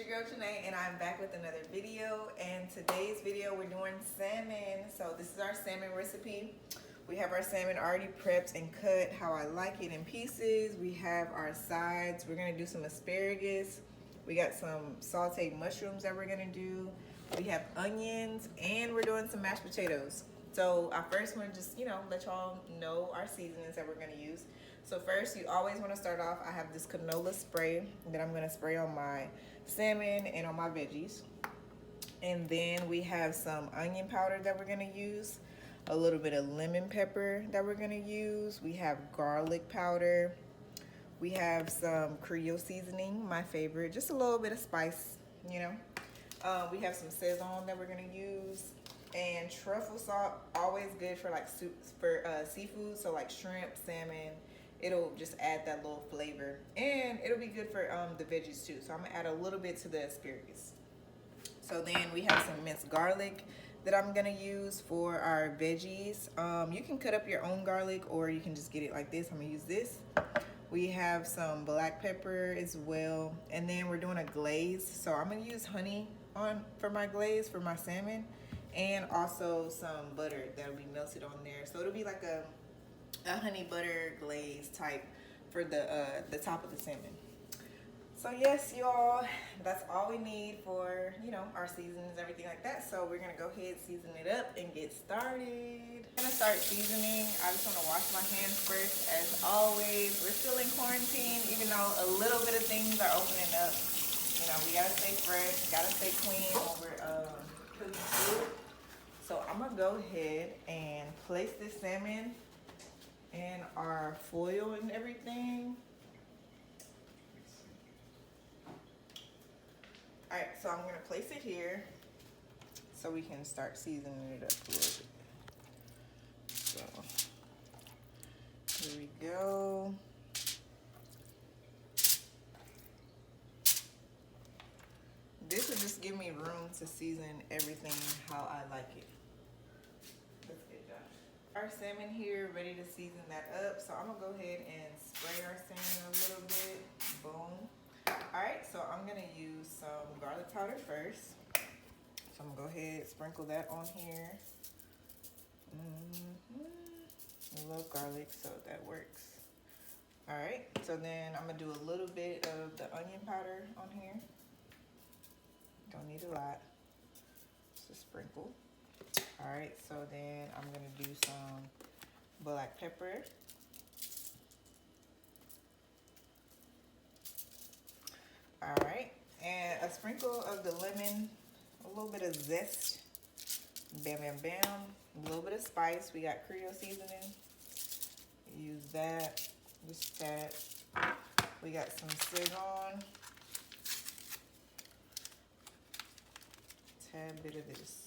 your girl JaNai, and I'm back with another video. And today's video we're doing salmon. So this is our salmon recipe. We have our salmon already prepped and cut how I like it in pieces. We have our sides. We're gonna do some asparagus. We got some sauteed mushrooms that we're gonna do. We have onions, and we're doing some mashed potatoes. So I first want to just, let y'all know our seasonings that we're gonna use. So first, you always want to start off, I have this canola spray that I'm going to spray on my salmon and on my veggies. And then we have some onion powder that we're going to use, a little bit of lemon pepper that we're going to use. We have garlic powder. We have some Creole seasoning, my favorite, just a little bit of spice, We have some Szechuan that we're going to use. And truffle salt, always good for like soups, for seafood, so like shrimp, salmon. It'll just add that little flavor, and it'll be good for the veggies too. So I'm gonna add a little bit to the asparagus. So then we have some minced garlic that I'm gonna use for our veggies. You can cut up your own garlic, or you can just get it like this. I'm gonna use this. We have some black pepper as well, and then we're doing a glaze. So I'm gonna use honey for my glaze for my salmon, and also some butter that'll be melted on there. So it'll be like a honey butter glaze type for the top of the salmon. So yes, y'all, that's all we need for our seasonings, everything like that. So we're gonna go ahead, season it up, and get started. I'm gonna start seasoning. I just want to wash my hands first, as always. We're still in quarantine, even though a little bit of things are opening up. We gotta stay fresh, gotta stay clean when we're cooking food. So I'm gonna go ahead and place this salmon and our foil and everything. All right, so I'm gonna place it here so we can start seasoning it up a little bit. So here we go. This will just give me room to season everything how I like it. Let's get done. Our salmon here, ready to season that up. So I'm gonna go ahead and spray our salmon a little bit. Boom. All right, so I'm gonna use some garlic powder first. So I'm gonna go ahead and sprinkle that on here. I love garlic, so that works. All right, so then I'm gonna do a little bit of the onion powder on here. Don't need a lot, just a sprinkle. All right, so then I'm gonna do some black pepper. All right, and a sprinkle of the lemon, a little bit of zest. Bam, bam, bam. A little bit of spice. We got Creole seasoning. Use that, just that. We got some Szechuan. Tad bit of this.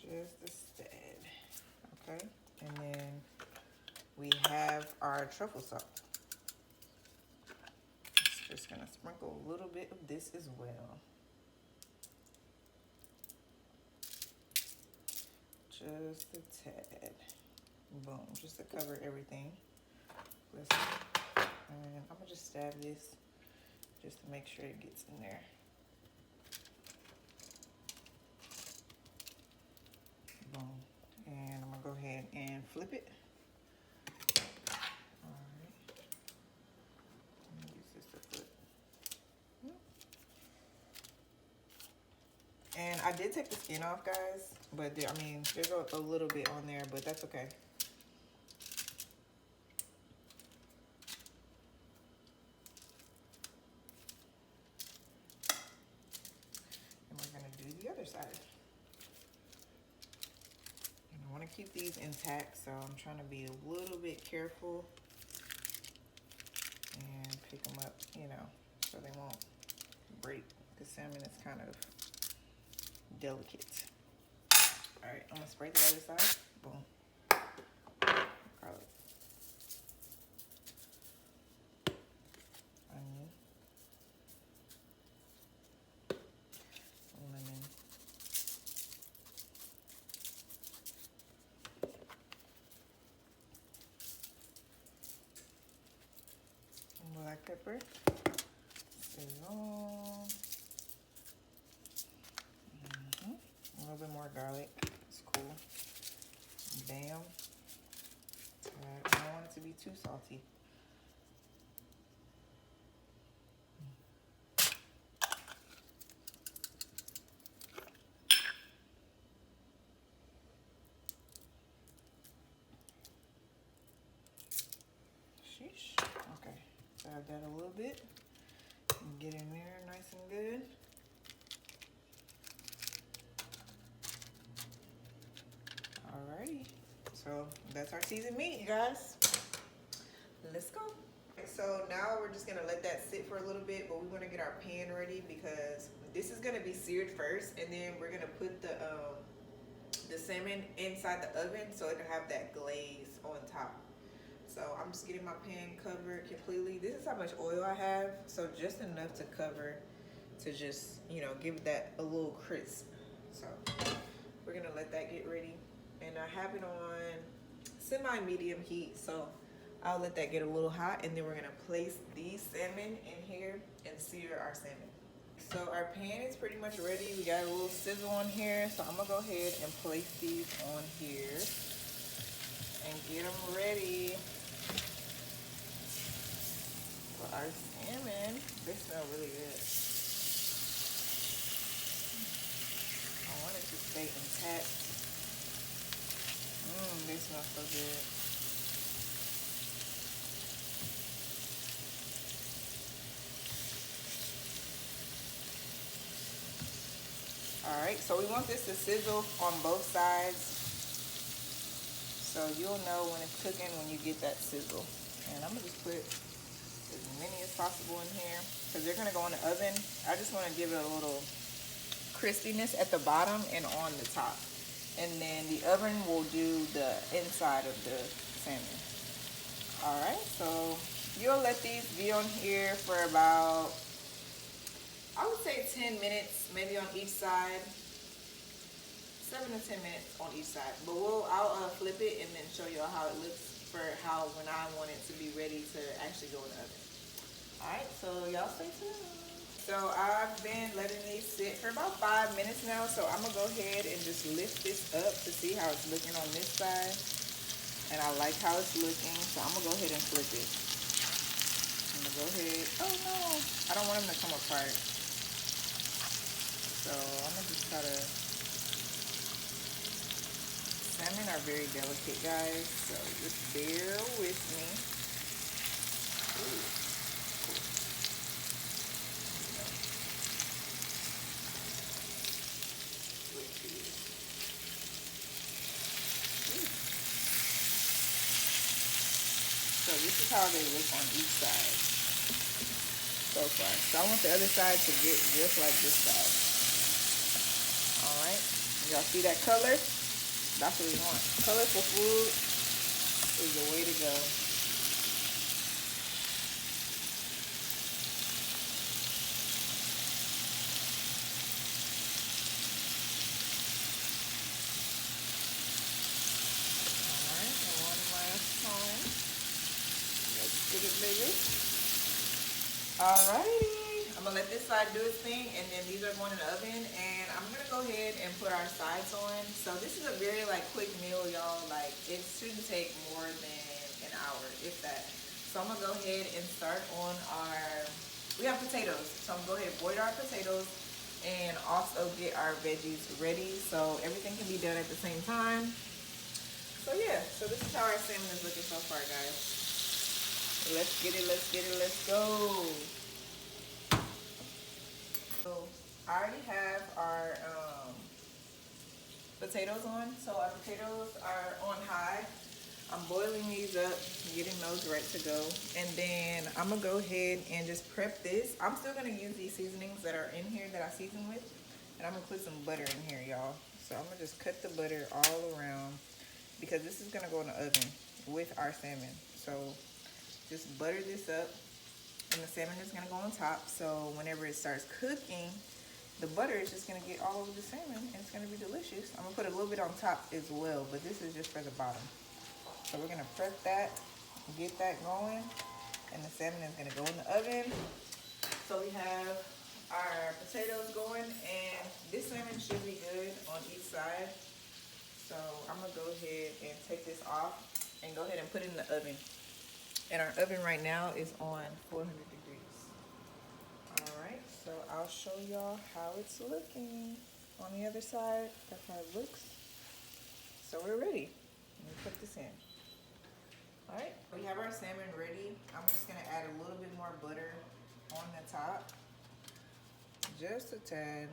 Just a tad, okay? And then we have our truffle salt. Just gonna sprinkle a little bit of this as well. Just a tad. Boom, just to cover everything. And I'm gonna just stab this just to make sure it gets in there. Boom. And I'm gonna go ahead and flip it. All right. Let me use this to flip. And I did take the skin off, guys, but there's a little bit on there, but that's okay. And we're gonna do the other side. I want to keep these intact, so I'm trying to be a little bit careful and pick them up, so they won't break. The salmon is kind of delicate. All right, I'm gonna spray the other side. Boom. Garlic. Onion. Lemon. Black pepper. Salmon. A little bit more garlic. It's cool. Bam. I don't want it to be too salty. Sheesh. Okay. Add that a little bit. Get in there nice and good. Alrighty. So that's our seasoned meat, you guys. Let's go. So now we're just gonna let that sit for a little bit, but we want to get our pan ready because this is gonna be seared first, and then we're gonna put the salmon inside the oven so it'll have that glaze on top. So I'm just getting my pan covered completely. This is how much oil I have, so just enough to cover to just, you know, give that a little crisp. So we're gonna let that get ready, and I have it on semi-medium heat, so I'll let that get a little hot, and then we're gonna place these salmon in here and sear our salmon. So our pan is pretty much ready. We got a little sizzle on here, so I'm gonna go ahead and place these on here and get them ready for our salmon. They smell really good. I want it to stay intact. They smell so good. Alright, so we want this to sizzle on both sides. So you'll know when it's cooking when you get that sizzle. And I'm going to just put as many as possible in here because they're going to go in the oven. I just want to give it a little crispiness at the bottom and on the top. And then the oven will do the inside of the salmon. Alright, so you'll let these be on here for about, I would say 10 minutes, maybe on each side. 7 to 10 minutes on each side. But I'll flip it and then show you how it looks for how when I want it to be ready to actually go in the oven. Alright, so y'all stay tuned. So I've been letting these sit for about 5 minutes now. So I'm going to go ahead and just lift this up to see how it's looking on this side. And I like how it's looking. So I'm going to go ahead and flip it. I'm going to go ahead. Oh no, I don't want them to come apart. So I'm gonna just try to, salmon are very delicate, guys, so just bear with me. Ooh. So this is how they look on each side so far. So I want the other side to get just like this side. Alright, y'all see that color? That's what we want. Colorful food is the way to go. Alright, and one last time. Let's get it bigger. Alrighty. I'm gonna let this side do its thing, and then these are going in the oven, and I'm gonna go ahead and put our sides on. So this is a very quick meal, y'all. Like, it shouldn't take more than an hour, if that. So I'm gonna go ahead and start on we have potatoes. So I'm gonna go ahead and boil our potatoes and also get our veggies ready so everything can be done at the same time. So yeah, so this is how our salmon is looking so far, guys. Let's get it, let's get it, let's go. So I already have our potatoes on. So our potatoes are on high. I'm boiling these up, getting those ready to go. And then I'm gonna go ahead and just prep this. I'm still gonna use these seasonings that are in here that I season with. And I'm gonna put some butter in here, y'all. So I'm gonna just cut the butter all around because this is gonna go in the oven with our salmon. So just butter this up. And the salmon is gonna go on top, so whenever it starts cooking, the butter is just gonna get all over the salmon, and it's gonna be delicious. I'm gonna put a little bit on top as well, but this is just for the bottom. So we're gonna prep that, get that going, and the salmon is gonna go in the oven. So we have our potatoes going, and this salmon should be good on each side. So I'm gonna go ahead and take this off and go ahead and put it in the oven. And our oven right now is on 400 degrees. All right, so I'll show y'all how it's looking on the other side. That's how it looks. So we're ready. Let me put this in. All right, we have our salmon ready. I'm just gonna add a little bit more butter on the top. Just a tad.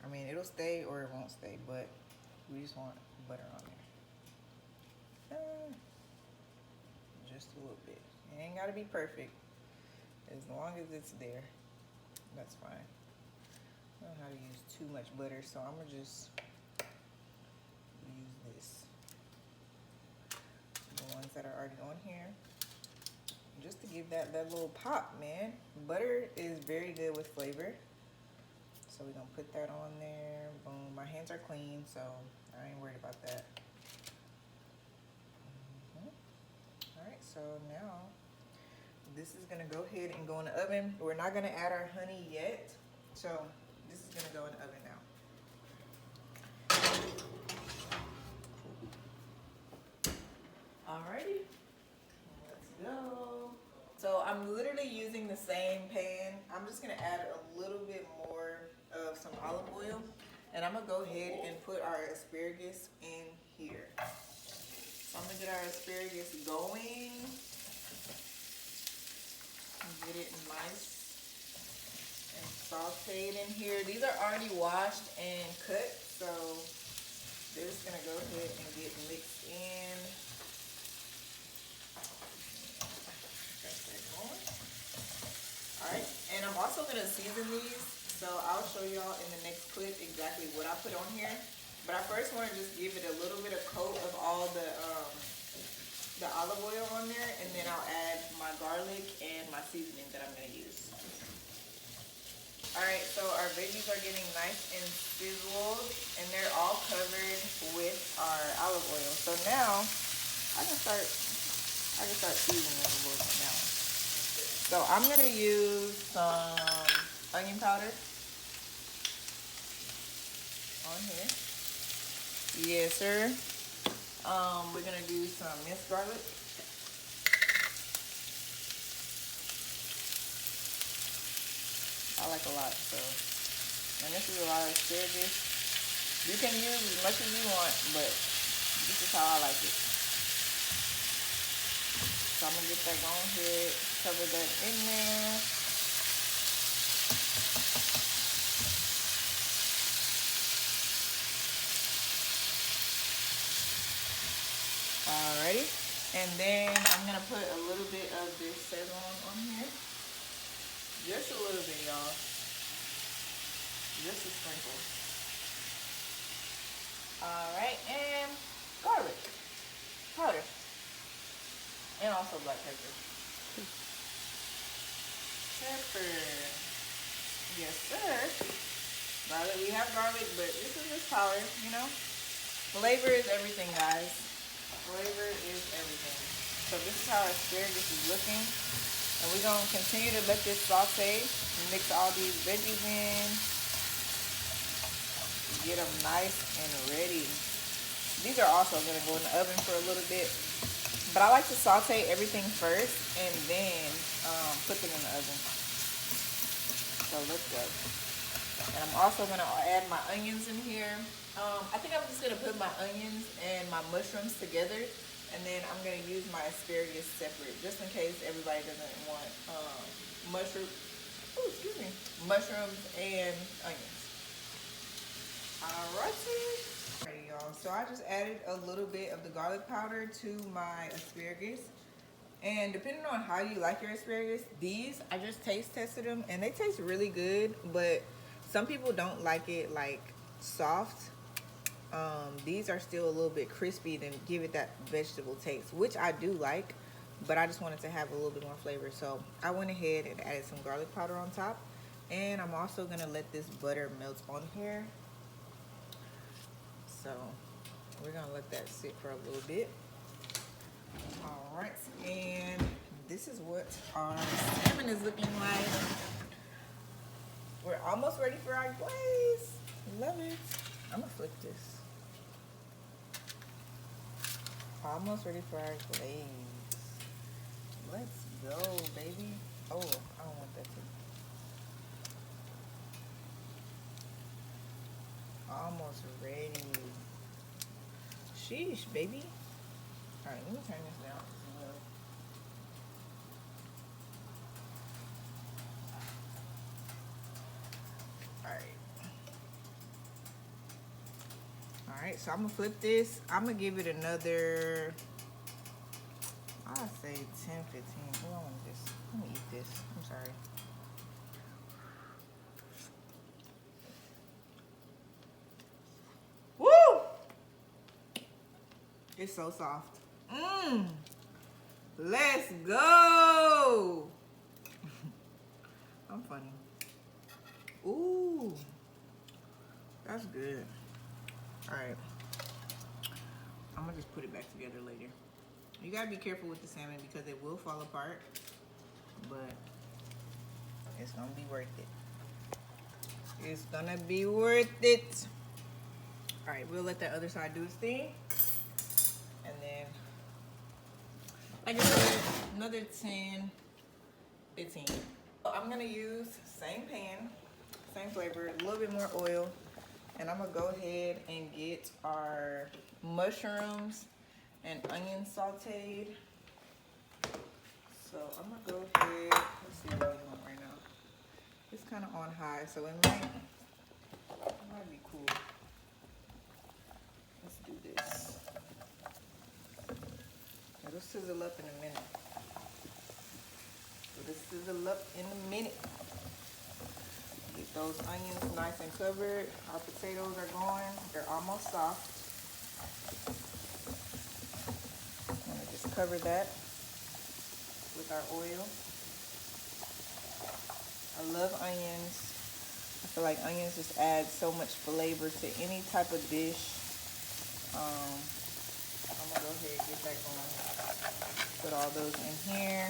I mean, it'll stay or it won't stay, but we just want butter on there. Just a little bit. It ain't gotta be perfect. As long as it's there, that's fine. I don't know how to use too much butter, so I'm gonna just use this. The ones that are already on here. Just to give that little pop, man. Butter is very good with flavor. So we're gonna put that on there. Boom. My hands are clean, so I ain't worried about that. Alright, so now this is gonna go ahead and go in the oven. We're not gonna add our honey yet. So this is gonna go in the oven now. Alrighty, let's go. So I'm literally using the same pan. I'm just gonna add a little bit more of some olive oil, and I'm gonna go ahead and put our asparagus in here. So I'm gonna get our asparagus going and get it nice and sauteed in here. These are already washed and cut, so they're just gonna go ahead and get mixed in. Alright, and I'm also gonna season these. So I'll show y'all in the next clip exactly what I put on here. But I first want to just give it a little bit of coat of all the olive oil on there, and then I'll add my garlic and my seasoning that I'm going to use. Alright, so our veggies are getting nice and sizzled, and they're all covered with our olive oil. So now I can start seasoning a little bit now. So I'm going to use some onion powder on here. Yes, sir. We're gonna do some minced garlic. I like a lot, so. And this is a lot of asparagus. You can use as much as you want, but this is how I like it. So I'm gonna get that going here, cover that in there. Alrighty, and then I'm gonna put a little bit of this Salmon on here. Just a little bit, y'all. Just a sprinkle. Alright, and garlic powder. And also black pepper. Pepper. Yes, sir. Garlic, we have garlic, but this is just powder, you know. Flavor is everything, guys. Flavor is everything. So this is how our asparagus is looking. And we're going to continue to let this saute. Mix all these veggies in. Get them nice and ready. These are also going to go in the oven for a little bit. But I like to saute everything first and then put them in the oven. So let's go. And I'm also going to add my onions in here. I think I'm just going to put my onions and my mushrooms together, and then I'm going to use my asparagus separate, just in case everybody doesn't want mushrooms and onions. Alrighty, y'all. So I just added a little bit of the garlic powder to my asparagus. And depending on how you like your asparagus, these, I just taste tested them, and they taste really good, but some people don't like it like soft. These are still a little bit crispy to give it that vegetable taste, which I do like, but I just wanted to have a little bit more flavor. So I went ahead and added some garlic powder on top, and I'm also gonna let this butter melt on here. So we're gonna let that sit for a little bit. All right, and this is what our salmon is looking like. We're almost ready for our glaze. Love it. I'm gonna flip this. Almost ready for our glaze. Let's go, baby. Oh, I don't want that to. Almost ready. Sheesh, baby. All right, let me turn this down. Alright, so I'm gonna flip this. I'm gonna give it another, I'll say 10, 15. Oh, I want this. Let me eat this. I'm sorry. Woo! It's so soft. Mmm. Let's go. I'm funny. Ooh. That's good. Alright, I'm gonna just put it back together later. You gotta be careful with the salmon because it will fall apart, but it's gonna be worth it. It's gonna be worth it. Alright, we'll let that other side do its thing. And then, like I said, another 10, 15. I'm gonna use same pan, same flavor, a little bit more oil. And I'm gonna go ahead and get our mushrooms and onion sauteed. So I'm gonna go ahead, let's see what we want right now. It's kind of on high, so it might be cool. Let's do this. It'll sizzle up in a minute. Get those onions nice and covered. Our potatoes are going. They're almost soft. I'm gonna just cover that with our oil. I love onions. I feel like onions just add so much flavor to any type of dish. I'm gonna go ahead and get that going. Put all those in here.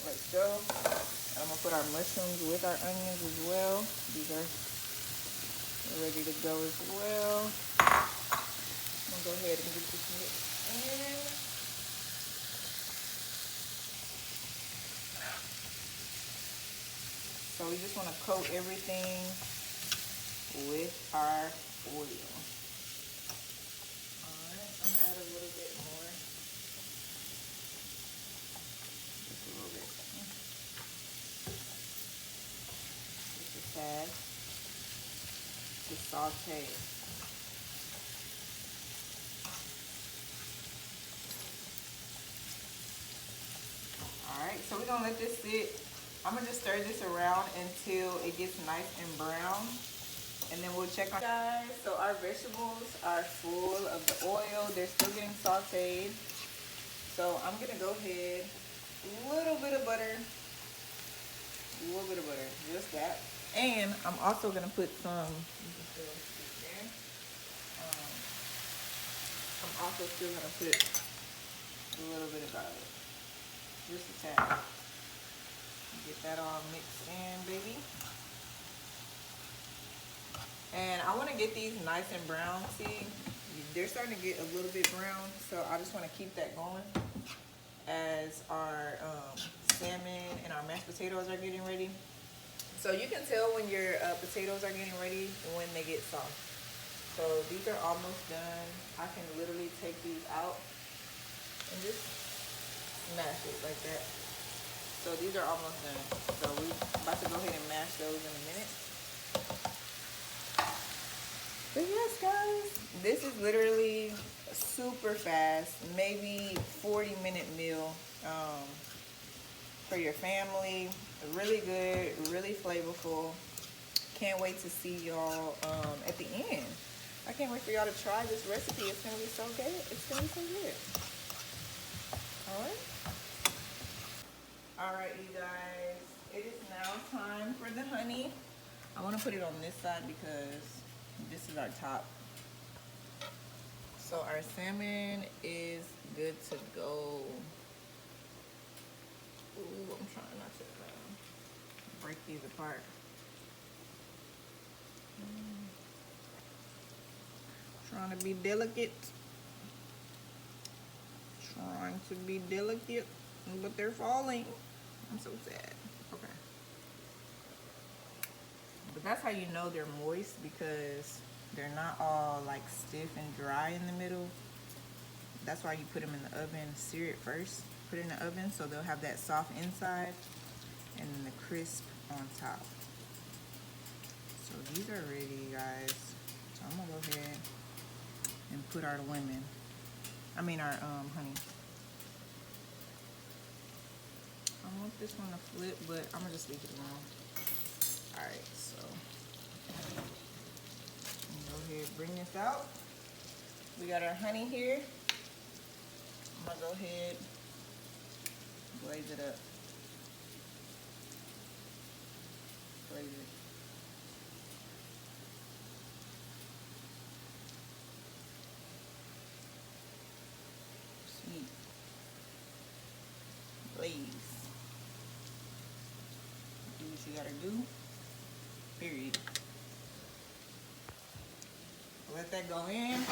Let's go. I'm gonna put our mushrooms with our onions as well. These are ready to go as well. I'm gonna go ahead and get this mixed in. So we just wanna coat everything with our oil. Alright, I'm gonna add a little bit more. Just a little bit. Tad to saute it. Alright, so we're gonna let this sit. I'm gonna just stir this around until it gets nice and brown. And then we'll check on guys. So our vegetables are full of the oil. They're still getting sauteed. So I'm gonna go ahead, a little bit of butter, just that. And I'm also gonna put some, I'm also still gonna put a little bit of garlic, just a tad. Get that all mixed in, baby. And I wanna get these nice and brown. See, they're starting to get a little bit brown, so I just wanna keep that going as our salmon and our mashed potatoes are getting ready. So you can tell when your potatoes are getting ready when they get soft. So these are almost done. I can literally take these out and just smash it like that. So these are almost done. So we're about to go ahead and mash those in a minute. But yes, guys, this is literally super fast, maybe 40-minute meal for your family. Really good, really flavorful. Can't wait to see y'all at the end. I can't wait for y'all to try this recipe. It's gonna be so good. It's gonna be so good. All right, you guys. It is now time for the honey. I want to put it on this side because this is our top. So our salmon is good to go. Ooh, I'm trying not to break these apart. Trying to be delicate. Trying to be delicate, but they're falling. I'm so sad. Okay. But that's how you know they're moist, because they're not all like stiff and dry in the middle. That's why you put them in the oven. Sear it first. Put it in the oven so they'll have that soft inside and then the crisp on top. So these are ready, guys. So I'm gonna go ahead and put our lemon. I mean our honey. I want this one to flip, but I'm gonna just leave it alone. Alright, so go ahead, bring this out. We got our honey here. I'm gonna go ahead, glaze it up. Glaze it. Sweet. Glaze. Do what you gotta do. Period. Let that go in.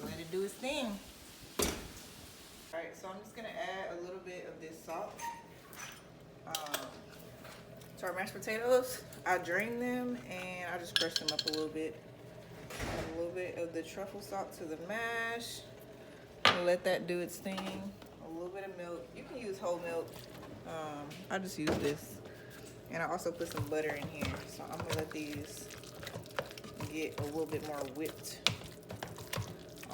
Let it do its thing. Alright, so I'm just going to add a little bit of this salt to our mashed potatoes. I drain them and I just crush them up a little bit. Add a little bit of the truffle salt to the mash. Let that do its thing. A little bit of milk. You can use whole milk. I just use this. And I also put some butter in here. So I'm going to let these get a little bit more whipped.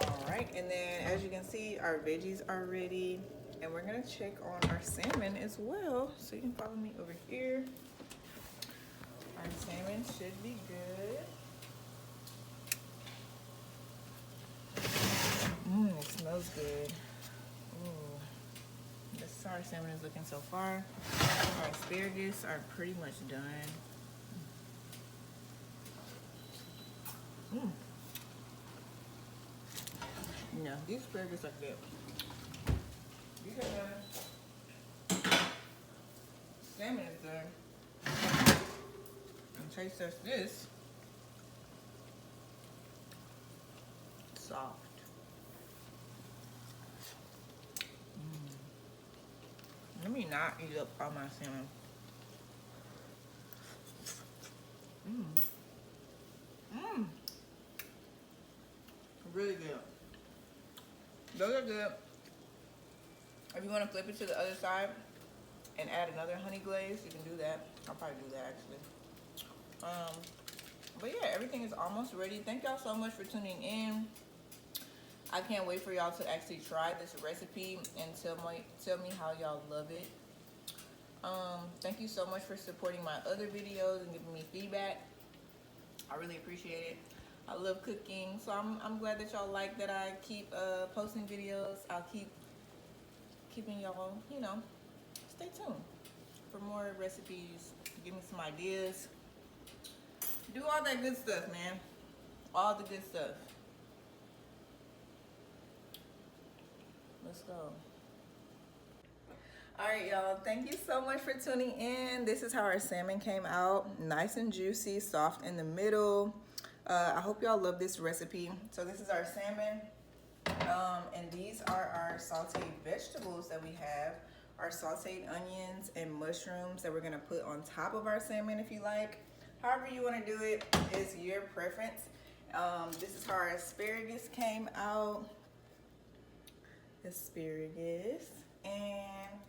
Alright, and then as you can see, our veggies are ready. And we're going to check on our salmon as well. So you can follow me over here. Our salmon should be good. It smells good. Ooh. This is how our salmon is looking so far. Our asparagus are pretty much done. Yeah, these asparagus are good. These are done. Salmon is done. And taste test this. Soft. Let me not eat up all my salmon. Really good. Those are good. If you want to flip it to the other side and add another honey glaze, you can do that. I'll probably do that actually. But yeah, everything is almost ready. Thank y'all so much for tuning in. I can't wait for y'all to actually try this recipe and tell me how y'all love it. Thank you so much for supporting my other videos and giving me feedback. I really appreciate it. I love cooking, so I'm glad that y'all like that I keep posting videos. I'll keep keeping y'all, you know, stay tuned for more recipes. Give me some ideas. Do all that good stuff, man. All the good stuff. Let's go. All right, y'all. Thank you so much for tuning in. This is how our salmon came out. Nice and juicy, soft in the middle. I hope y'all love this recipe. So this is our salmon. And these are our sauteed vegetables that we have. Our sauteed onions and mushrooms that we're gonna put on top of our salmon if you like. However you wanna do it is your preference. This is how our asparagus came out. Asparagus. And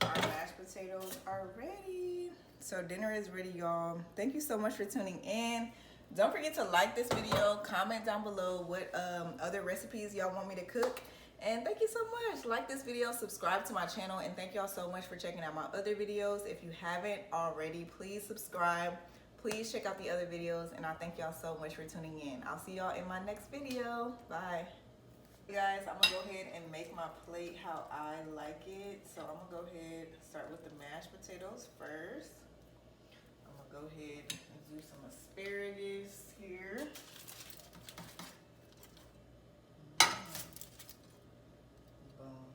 our mashed potatoes are ready. So dinner is ready, y'all. Thank you so much for tuning in. Don't forget to like this video, comment down below what other recipes y'all want me to cook. And thank you so much. Like this video, subscribe to my channel, and thank y'all so much for checking out my other videos. If you haven't already, please subscribe. Please check out the other videos, and I thank y'all so much for tuning in. I'll see y'all in my next video. Bye. Hey guys, I'm gonna go ahead and make my plate how I like it. So I'm gonna go ahead and start with the mashed potatoes first. I'm gonna go ahead and do some asparagus here. Boom.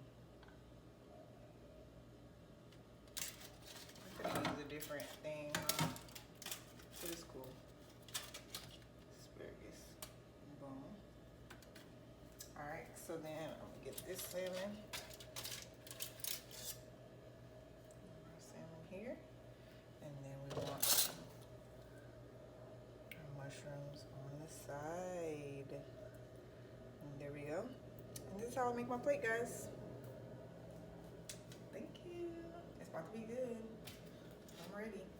different thing. It is cool. Asparagus. Boom. Alright, so then I'm gonna get this salmon. Salmon here. And then we want our mushrooms on the side. And there we go. And this is how I make my plate, guys. Thank you. It's about to be good. I'm ready.